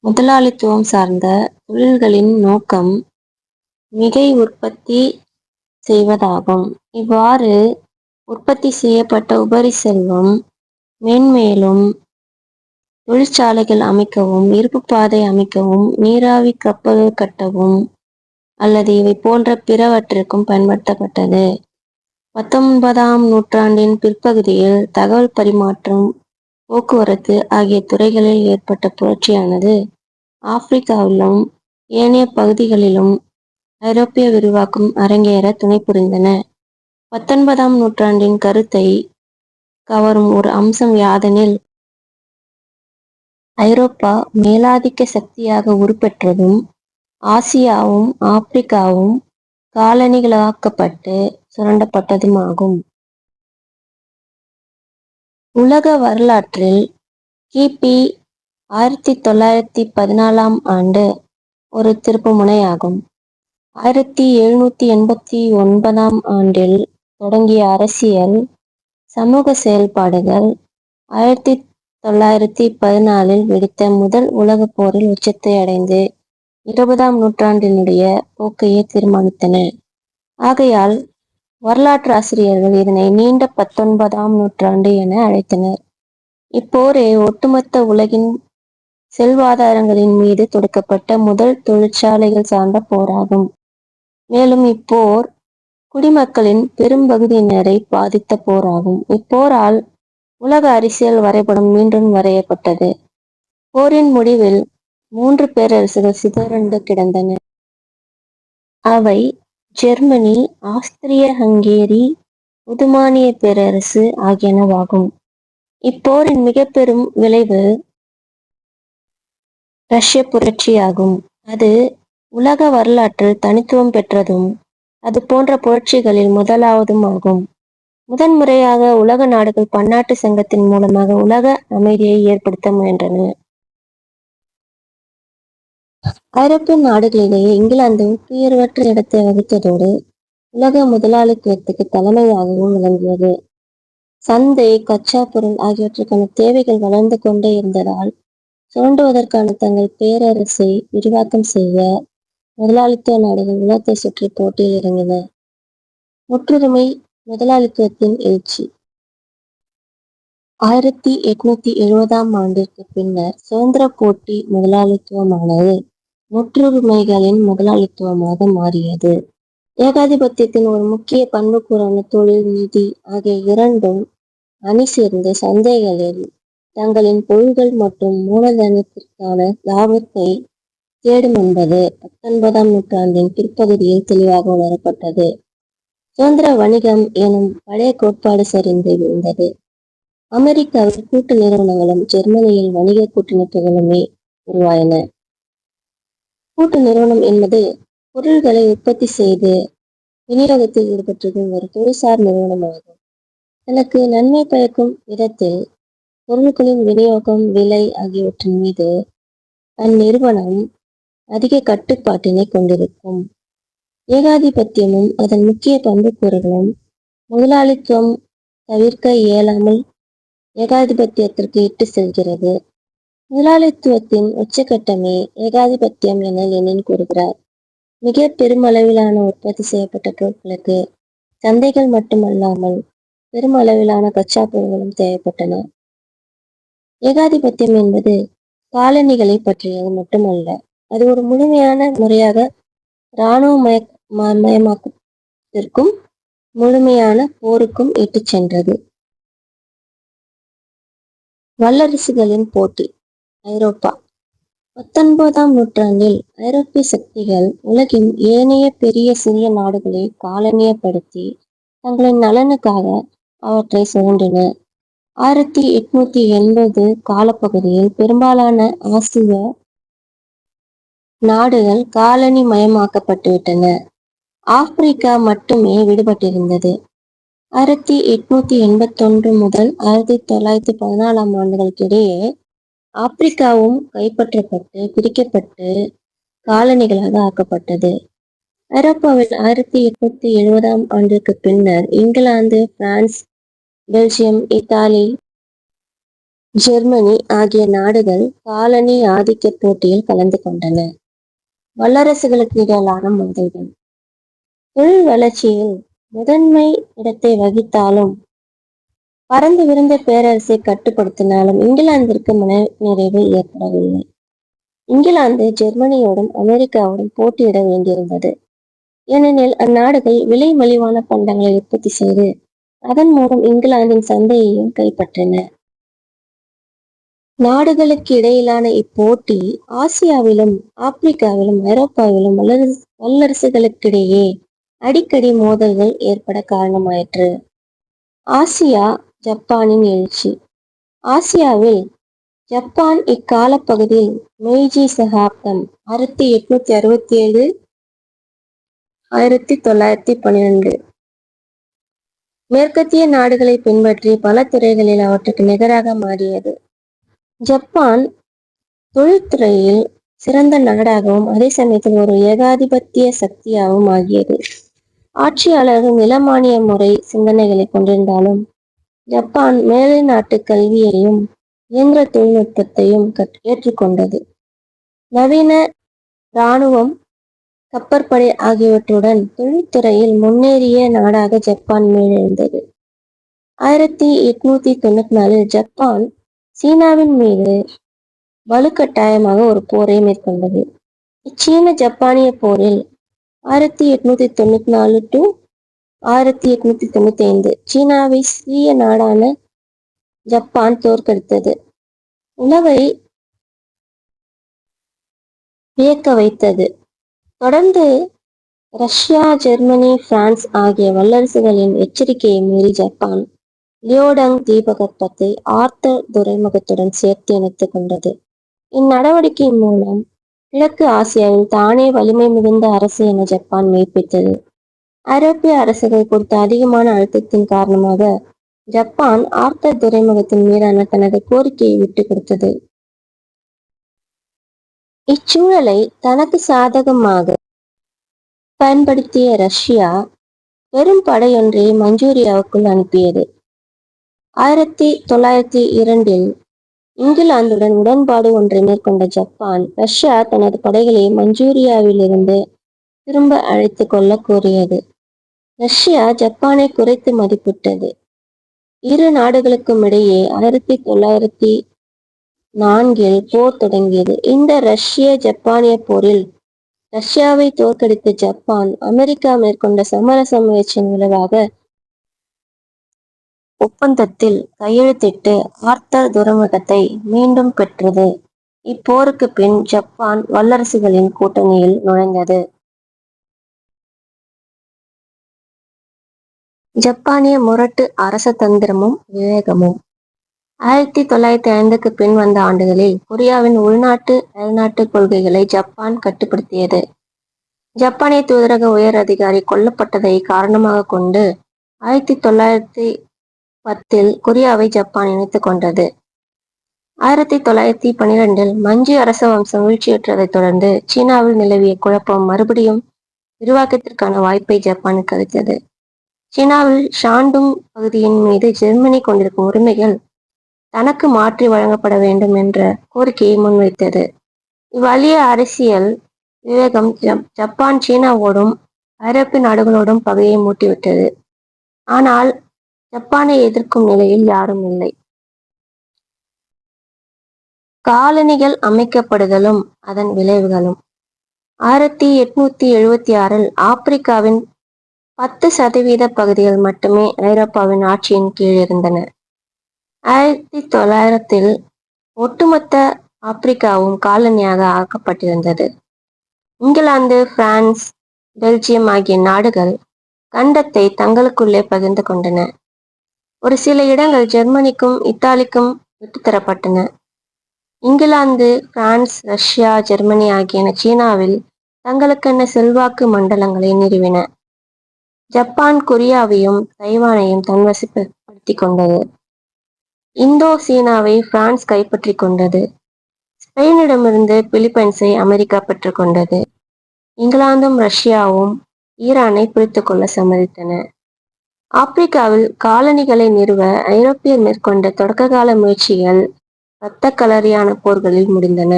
முதலாளித்துவம் சார்ந்த தொழில்களின் நோக்கம் மிகை உற்பத்தி செய்வதாகும். இவ்வாறு உற்பத்தி செய்யப்பட்ட உபரி செல்வம் மென்மேலும் தொழிற்சாலைகள் அமைக்கவும், இருப்பு பாதை அமைக்கவும், நீராவி கப்பல்கள் கட்டவும் அல்லது இவை போன்ற பிறவற்றிற்கும் பயன்படுத்தப்பட்டது. 19ஆம் நூற்றாண்டின் பிற்பகுதியில் தகவல் பரிமாற்றம், போக்குவரத்து ஆகிய துறைகளில் ஏற்பட்ட புரட்சியானது ஆப்பிரிக்காவிலும் ஏனைய பகுதிகளிலும் ஐரோப்பிய விரிவாக்கம் அரங்கேற துணை புரிந்தன. 19ஆம் நூற்றாண்டின் கருத்தை கவரும் ஒரு அம்சம் யாதெனில், ஐரோப்பா மேலாதிக்க சக்தியாக உருப்பெற்றதும் ஆசியாவும் ஆப்பிரிக்காவும் காலனிகளாக்கப்பட்டு சுரண்டப்பட்டதுமாகும். உலக வரலாற்றில் கிபி 1914ஆம் ஆண்டு ஒரு திருப்புமுனையாகும். 1789ஆம் ஆண்டில் தொடங்கிய அரசியல், சமூக செயல்பாடுகள் 1914இல் வெடித்த முதல் உலகப் போரில் உச்சத்தை அடைந்து 20ஆம் நூற்றாண்டினுடைய போக்கையே தீர்மானித்தன. ஆகையால் வரலாற்றாசிரியர்கள் இதனை நீண்ட 19ஆம் நூற்றாண்டு என அழைத்தனர். இப்போரே ஒட்டுமொத்த உலகின் செல்வாதாரங்களின் மீது தொடுக்கப்பட்ட முதல் தொழிற்சாலைகள் சார்ந்த போராகும். மேலும் இப்போர் குடிமக்களின் பெரும்பகுதியினரை பாதித்த போராகும். இப்போரால் உலக அரசியல் வரைபடம் மீண்டும் வரையப்பட்டது. போரின் முடிவில் 3 பேரரசுகள் சிதறண்டு கிடந்தன. அவை ஜெர்மனி, ஆஸ்திரிய-ஹங்கேரி, உதுமானிய பேரரசு ஆகியனவாகும். இப்போரின் மிக பெரும் விளைவு ரஷ்ய புரட்சியாகும். அது உலக வரலாற்றில் தனித்துவம் பெற்றதும் அது போன்ற புரட்சிகளில் முதலாவதும் ஆகும். முதன்முறையாக உலக நாடுகள் பன்னாட்டு சங்கத்தின் மூலமாக உலக அமைதியை ஏற்படுத்த முயன்றன. ஐரோப்பிய நாடுகளிலேயே இங்கிலாந்து துயர்வற்ற இடத்தை வகித்ததோடு உலக முதலாளித்துவத்துக்கு தலைமையாகவும் விளங்கியது. சந்தை, கச்சா பொருள் ஆகியவற்றுக்கான தேவைகள் வளர்ந்து கொண்டே இருந்ததால் சுரண்டுவதற்கான தங்கள் பேரரசை விரிவாக்கம் செய்ய முதலாளித்துவ நாடுகள் உலகத்தை சுற்றி போட்டியில் இறங்கின. முற்றுரிமை முதலாளித்துவத்தின் எழுச்சி 1870ஆம் ஆண்டிற்கு பின்னர் சுதந்திர போட்டி முதலாளித்துவமானது முற்றுரிமைகளின் முதலாளித்துவமாக மாறியது. ஏகாதிபத்தியத்தின் ஒரு முக்கிய பண்புக்கூறான தொழில், நிதி ஆகிய இரண்டும் அணி சேர்ந்து சந்தைகளில் தங்களின் பொருள்கள் மற்றும் மூலதனத்திற்கான லாபத்தை தேடும் என்பது 19ஆம் நூற்றாண்டின் பிற்பகுதியில் தெளிவாக உணரப்பட்டது. சுதந்திர வணிகம் எனும் பழைய கோட்பாடு சரிந்து விழுந்தது. அமெரிக்காவில் கூட்டு நிறுவனங்களும் ஜெர்மனியில் வணிக கூட்டமைப்புகளுமே உருவாயின. கூட்டு நிறுவனம் என்பது பொருள்களை உற்பத்தி செய்து விநியோகத்தில் ஈடுபட்டிருக்கும் ஒரு தொழில்சார் நிறுவனமாகும். தனக்கு நன்மை பயக்கும் விதத்தில் பொருட்களின் விநியோகம், விலை ஆகியவற்றின் மீது அந்நிறுவனம் அதிக கட்டுப்பாட்டினை கொண்டிருக்கும். ஏகாதிபத்தியமும் அதன் முக்கிய பண்புக்கூறுகளும் முதலாளித்துவம் தவிர்க்க இயலாமல் ஏகாதிபத்தியத்திற்கு இட்டு செல்கிறது. முதலாளித்துவத்தின் உச்சகட்டமே ஏகாதிபத்தியம் என லெனின் கூறுகிறார். மிக பெருமளவிலான உற்பத்தி செய்யப்பட்ட பொருட்களுக்கு சந்தைகள் மட்டுமல்லாமல் பெருமளவிலான கச்சா பொருட்களும் தேவைப்பட்டன. ஏகாதிபத்தியம் என்பது காலனிகளை பற்றியது மட்டுமல்ல, அது ஒரு முழுமையான முறையாக இராணுவமயமாக்கத்திற்கும் முழுமையான போருக்கும் இட்டு சென்றது. வல்லரசுகளின் போட்டி. ஐரோப்பா 19ஆம் நூற்றாண்டில் ஐரோப்பிய சக்திகள் உலகின் ஏனைய பெரிய சிறிய நாடுகளை காலனியப்படுத்தி தங்களின் நலனுக்காக அவற்றை சுரண்டின. 1880 காலப்பகுதியில் பெரும்பாலான ஆசிய நாடுகள் காலனி மயமாக்கப்பட்டுவிட்டன. ஆப்பிரிக்கா மட்டுமே விடுபட்டிருந்தது. 1881 முதல் 1914ஆம் ஆண்டுகளுக்கிடையே ஆப்பிரிக்காவும் கைப்பற்றப்பட்டு பிரிக்கப்பட்டு காலனிகளாக ஆக்கப்பட்டது. ஐரோப்பாவில் 1870ஆம் ஆண்டிற்கு பின்னர் England, France, Belgium, Italy, Germany ஆகிய நாடுகள் காலனி ஆதிக்க போட்டியில் கலந்து கொண்டன. வல்லரசுகளுக்கு இடையிலான மோதல்கள். தொழில் வளர்ச்சியில் முதன்மை இடத்தை வகித்தாலும் பறந்து விரிந்த பேரரசை கட்டுப்படுத்தினாலும் இங்கிலாந்திற்கு மனநிறைவு ஏற்படவில்லை. இங்கிலாந்து ஜெர்மனியோடும் அமெரிக்காவோடும் போட்டியிட வேண்டியிருந்தது. ஏனெனில் அந்நாடுகள் விலை மலிவான பண்டங்களை உற்பத்தி செய்து அதன் மூலம் இங்கிலாந்தின் சந்தையையும் கைப்பற்றின. நாடுகளுக்கு இடையிலான இப்போட்டி ஆசியாவிலும் ஆப்பிரிக்காவிலும் ஐரோப்பாவிலும் வல்லரசுகளுக்கிடையே அடிக்கடி மோதல்கள் ஏற்பட காரணமாயிற்று. ஆசியா ஜப்பானின் எழுச்சி. ஆசியாவில் ஜப்பான் இக்கால பகுதியில் மெய்ஜி சகாப்தம் 1867-1912 மேற்கத்திய நாடுகளை பின்பற்றி பல துறைகளில் அவற்றுக்கு நிகராக மாறியது. ஜப்பான் தொழில்துறையில் சிறந்த நாடாகவும் அதே சமயத்தில் ஒரு ஏகாதிபத்திய சக்தியாகவும் ஆகியது. ஆட்சியாளர்கள் நிலமானிய முறை சிந்தனைகளை கொண்டிருந்தாலும் ஜப்பான் மேலை நாட்டு கல்வியையும் இயந்திர தொழில்நுட்பத்தையும் ஏற்றுக்கொண்டது. நவீன இராணுவம், கப்பற்படை ஆகியவற்றுடன் தொழில்துறையில் முன்னேறிய நாடாக ஜப்பான் மேலெழுந்தது. 1894 ஜப்பான் சீனாவின் மீது வலுக்கட்டாயமாக ஒரு போரை மேற்கொண்டது. இச்சீன ஜப்பானிய போரில் 1894-1895 சீனாவை சிறிய நாடான ஜப்பான் தோற்கடித்தது. உலகை வியக்க வைத்தது. தொடர்ந்து ரஷ்யா, ஜெர்மனி, பிரான்ஸ் ஆகிய வல்லரசுகளின் எச்சரிக்கையை மீறி ஜப்பான் லியோடங் தீபகற்பத்தை ஆர்த்தர் துறைமுகத்துடன் சேர்த்து இணைத்துக் கொண்டது. இந்நடவடிக்கை மூலம் கிழக்கு ஆசியாவில் தானே வலிமை மிகுந்த அரசு என ஜப்பான் மெய்ப்பித்தது. ஐரோப்பிய அரசுகள் கொடுத்த அதிகமான அழுத்தத்தின் காரணமாக ஜப்பான் ஆர்த்தர் துறைமுகத்தின் மீதான தனது கோரிக்கையை விட்டுக் கொடுத்தது. இச்சூழலை தனக்கு சாதகமாக பயன்படுத்திய ரஷ்யா பெரும் படையொன்றை மஞ்சூரியாவுக்குள் அனுப்பியது. 1902 இங்கிலாந்துடன் உடன்பாடு ஒன்றை மேற்கொண்ட ஜப்பான் ரஷ்யா தனது படைகளை மஞ்சூரியாவிலிருந்து திரும்ப அழைத்து கொள்ள கோரியது. ரஷ்யா ஜப்பானை குறைத்து மதிப்பிட்டது. இரு நாடுகளுக்கும் இடையே 1904 போர் தொடங்கியது. இந்த ரஷ்ய ஜப்பானிய போரில் ரஷ்யாவை தோற்கடித்த ஜப்பான் அமெரிக்கா மேற்கொண்ட சமரச முயற்சியின் விளைவாக ஒப்பந்தத்தில் கையெழுத்திட்டு ஆர்த்தர் துறைமுகத்தை மீண்டும் பெற்றது. இப்போருக்கு பின் ஜப்பான் வல்லரசுகளின் கூட்டணியில் நுழைந்தது. ஜப்பானிய முரட்டு அரச தந்திரமும் விவேகமும். 1905க்கு பின் வந்த ஆண்டுகளில் கொரியாவின் உள்நாட்டு அயல்நாட்டு கொள்கைகளை ஜப்பான் கட்டுப்படுத்தியது. ஜப்பானிய தூதரக உயர் அதிகாரி கொல்லப்பட்டதை காரணமாக கொண்டு 1910 கொரியாவை ஜப்பான் இணைத்துக் கொண்டது. 1912 மஞ்சு அரச வம்சம் வீழ்ச்சியுற்றதைத் தொடர்ந்து சீனாவில் நிலவிய குழப்பம் மறுபடியும் விரிவாக்கத்திற்கான வாய்ப்பை ஜப்பானுக்கு அளித்தது. சீனாவில் ஷாண்டுங் பகுதியின் மீது ஜெர்மனி கொண்டிருக்கும் உரிமைகள் தனக்கு மாற்றி வழங்கப்பட வேண்டும் என்ற கோரிக்கையை முன்வைத்தது. இவ்வலிய அரசியல் விவேகம் ஜப்பான் சீனாவோடும் ஐரோப்பிய நாடுகளோடும் பகையை மூட்டிவிட்டது. ஆனால் ஜப்பானை எதிர்க்கும் நிலையில் யாரும் இல்லை. காலனிகள் அமைக்கப்படுதலும் அதன் விளைவுகளும். 1876 ஆப்பிரிக்காவின் 10% பகுதிகள் மட்டுமே ஐரோப்பாவின் ஆட்சியின் கீழ் இருந்தன. 1900 ஒட்டுமொத்த ஆப்பிரிக்காவும் காலனியாக ஆக்கப்பட்டிருந்தது. இங்கிலாந்து, பிரான்ஸ், பெல்ஜியம் ஆகிய நாடுகள் கண்டத்தை தங்களுக்குள்ளே பகிர்ந்து கொண்டன. ஒரு சில இடங்கள் ஜெர்மனிக்கும் இத்தாலிக்கும் விட்டுத்தரப்பட்டன. இங்கிலாந்து, பிரான்ஸ், ரஷ்யா, ஜெர்மனி ஆகியன சீனாவில் தங்களுக்கென செல்வாக்கு மண்டலங்களை நிறுவின. ஜப்பான் கொரியாவையும் தைவானையும் தன்வசப்படுத்திக் கொண்டது. இந்தோ சீனாவை பிரான்ஸ் கைப்பற்றிக் கொண்டது. ஸ்பெயினிடமிருந்து பிலிப்பைன்ஸை அமெரிக்கா பெற்றுக்கொண்டது. இங்கிலாந்தும் ரஷ்யாவும் ஈரானை பிடித்துக் கொள்ள சம்மதித்தன. ஆப்பிரிக்காவில் காலனிகளை நிறுவ ஐரோப்பியர் மேற்கொண்ட தொடக்ககால முயற்சிகள் இரத்த களரியான போர்களில் முடிந்தன.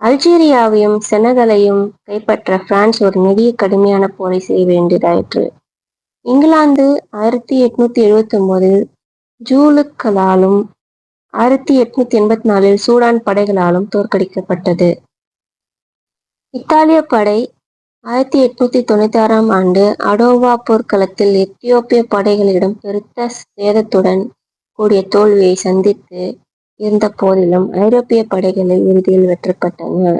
அல்ஜீரியாவையும் செனகலையும் கைப்பற்ற பிரான்ஸ் ஒரு நெடிய கடுமையான போரை செய்ய வேண்டியதாயிற்று. இங்கிலாந்து 1879 ஜூலுக்களாலும் 1884 சூடான் படைகளாலும் தோற்கடிக்கப்பட்டது. இத்தாலிய படை 1896 ஆண்டு அடோவா போர்க்களத்தில் எத்தியோப்பிய படைகளிடம் பெருத்த சேதத்துடன் கூடிய தோல்வியை சந்தித்து இருந்த போதிலும் ஐரோப்பிய படைகளை இறுதியில் வெற்றப்பட்டன.